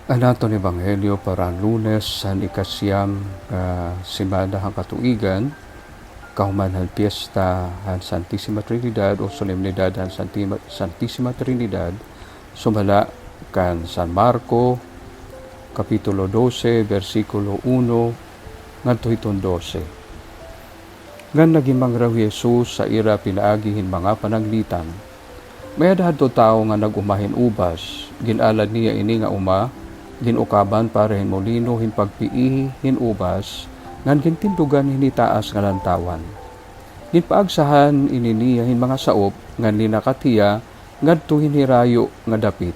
Anaton Ebanghelyo para Lunes san ikasyam simana hang katuigan, kahuman han piyesta han Santissima Trinidad o solemnidad han Santissima Trinidad, sumala kan San Marco, Kapitulo 12, versikulo 1, ngadto hiton 12. Ngan nagimang raw Jesus sa ira pinaagihin mga panaglitan. May adto tao nga nagumahin ubas, ginalad niya ini nga uma, ginukaban para hin molino hin pagpii hin ubas, ngan gintindugan hinitaas nga lantawan. Ginpaagsahan ini niya hin mga saop, ngan linakatiya, ngadto hinhirayo nga dapit.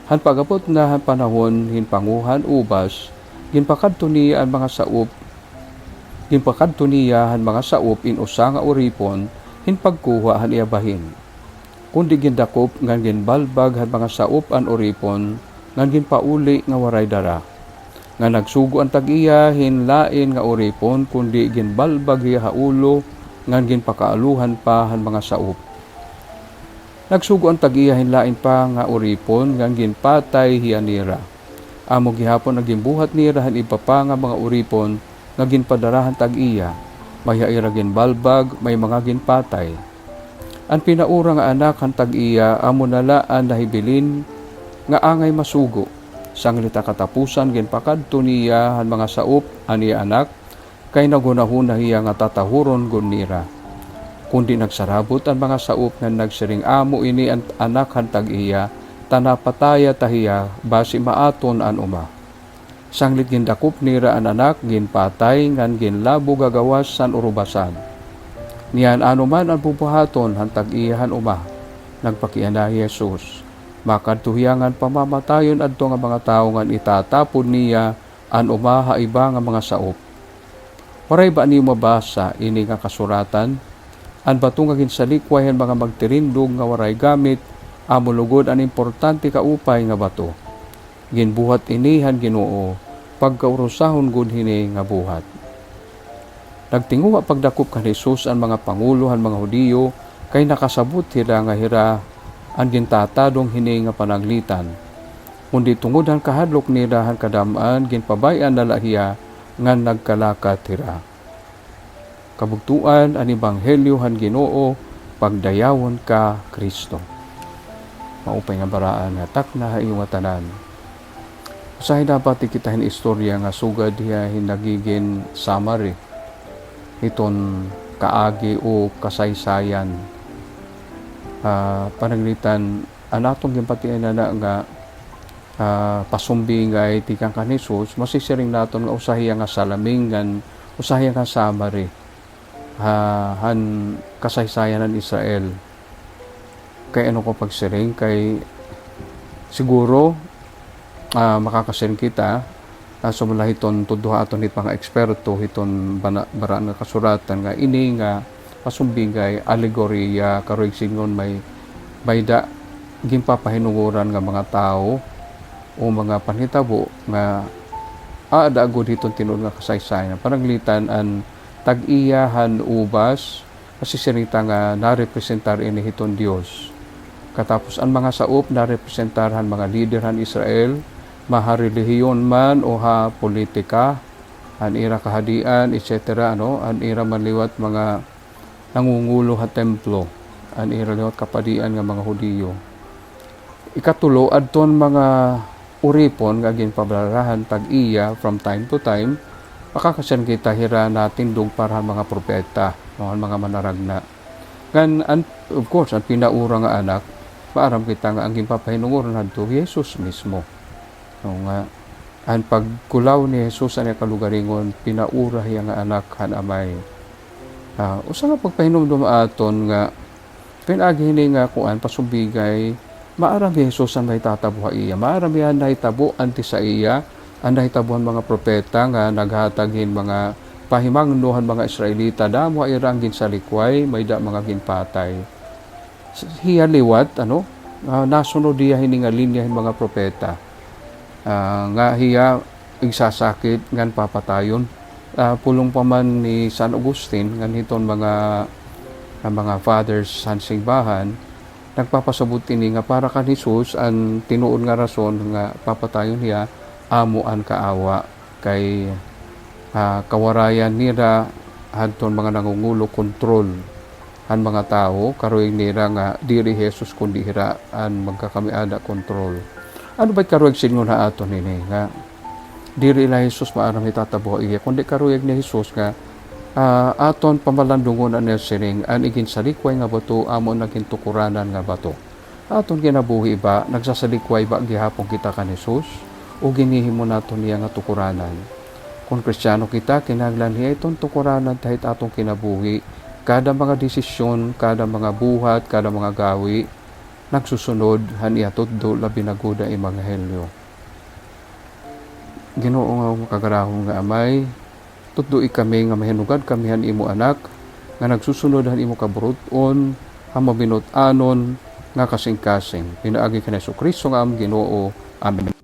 Han pagapot na han panahon hin panguhan ubas, ginpakadto niya ang mga saop, ginpakadto niya han mga saop in usa nga uripon, hin pagkuha han iabahin. Kundi gindakop ngan ginbalbag han mga saop an uripon, ngan ginpauli nga waray dara. Nga nagsugo ang tag-iya hinlain nga uripon, kundi ginbalbag iya haulo, ngan ginpakaaluhan pa han mga saop. Nagsugo ang tag-iya hinlain pa nga uripon, ngan ginpatay hiyanira. Amo gihapon ang ginbuhat nira han iba pa nga mga uripon, nga ginpadarahan tag-iya. May haira ginbalbag, may mga ginpatay. Ang pinaura nga anak han tag-iya, amo nalaan nahibilin nga angay masugo. Sanglita katapusan ginpakadto niya han mga saop ani anak, kay nagunahuna hiya nga tatahuron gunira. Kundi nagsarabot ang mga saop nga nagsiring amo ini ang anak han tag-iya, tanapataya tahiya basi maaton an uma. Sanglit gindakop nira an anak, ginpatay ngan ginlabo gagawas san urubasan. Niyan anuman ang bubuhaton han tag-iya han uma, nagpakiana Jesus. Makadtuhiyangan pamamatayon adto nga mga tao nga itatapon niya an umaha iba nga mga saop. Waray ba niyo mabasa ini nga kasuratan? An bato nga ginsalikway han mga magtirindog nga waray gamit, amo lugod an importante kaupay nga bato. Ginbuhat ini han Ginoo, pagkaurusahon gud hini nga buhat. Nagtinguha pagdakop kan Jesus ang mga pangulo han mga Hudiyo, kay nakasabot sila nga hira ang gintatadong hini nga panaglitan. Kundi tungod han kahadlok nila han kadamaan, ginpabayan na lahiya nga nagkalakat hira. Kabugtuan ang Ebanghelyo han Ginoo, pagdayawon ka Kristo. Maupay nga baraan nga takna iyong tanan. Usahay dapat ikitahin istorya nga sugad hiya hinagigin summary iton kaagi o kasaysayan. Panaglitan anatong gimpatian na nga pasumbi nga itikang kan Jesus, masisiring naton nga usahiya nga salamingan, usahiya nga summary han kasaysayan ng Israel. Kay ano ko pagsiring, kay siguro makakasiring kita sumula hiton tudduha aton hit mga eksperto hiton baraan nga kasuratan nga ini nga pasumbingay alegorya karoy singon may bayda ginpapahinunguran nga mga tao o mga panhitabo nga adagod hiton tinud nga kasaysayan. Panaglitan an tag-iya han ubas masisirita nga narepresentar ini hiton Dios. Katapos ang mga saop narepresentar han mga lider han Israel, maha relihiyon man o ha politika, an ira kahadian, etc. An ira manliwat mga nangungulo ha templo, an ira liwat kapadian nga mga Hudiyo. Ikatulo, adton mga uripon nga ginpablarahan tag-iya from time to time, makakasan kita hira natin dug para mga propeta, mga manaragna. Kan of course, ang pinaura nga anak, maaram kita nga ang ginpapahinunguran hadto Jesus mismo. Nga ang pagkulaw ni Jesus ang kalugaringon, pinaura hiya nga anak han amay. Usa nga pagpahinumdum aton nga pinagi hini nga kuan pasumbigay, maaram ni Jesus ang nahitatabuha iya, maaram yan nahitabo anti sa iya, ang nahitabuhan mga propeta nga naghatagin mga pahimangnuhan mga Israelita, damo irang ginsalikway, may da mga ginpatay. Hiya liwat nasunod diya hini nga linyahin mga propeta. Nga hiya igsasakit ngan papatayon. Pulong pa man ni San Agustin ngan hiton mga fathers san simbahan, nagpapasabot ini nga para kan Hesus ang tinuod nga rason nga papatayon niya amuan kaawa kay kawarayan nira hadton mga nangungulo kontrol han mga tao karoy nira nga diri Jesus kundi hira an magkakamiada kontrol. Ano ba karoy singon ha aton ini nga diri la Jesus maaram itatabo iya kundi karoy ni Jesus nga aton pamalandungon an siring an igin salikway nga bato amon naging tukuranan nga bato. Aton kinabuhi ba nagsasalikway ba gihapon kita kan Jesus o ginihimo naton niya nga tukuranan. Kung Kristiyano kita kinahanglan niya itong tukuranan kahit atong kinabuhi. Kada mga desisyon, kada mga buhat, kada mga gawi, nagsusunod, haniya tuddo, labi na guda Ebanghelyo. Ginoo nga kagarahong nga amay, tuddo kami nga mahinugad kami han imo anak, nga nagsusunod han imo kaburuton, han mabinot-anon, nga kasing-kasing. Pinaagi ka na Jesucristo nga am Ginoo. Amen.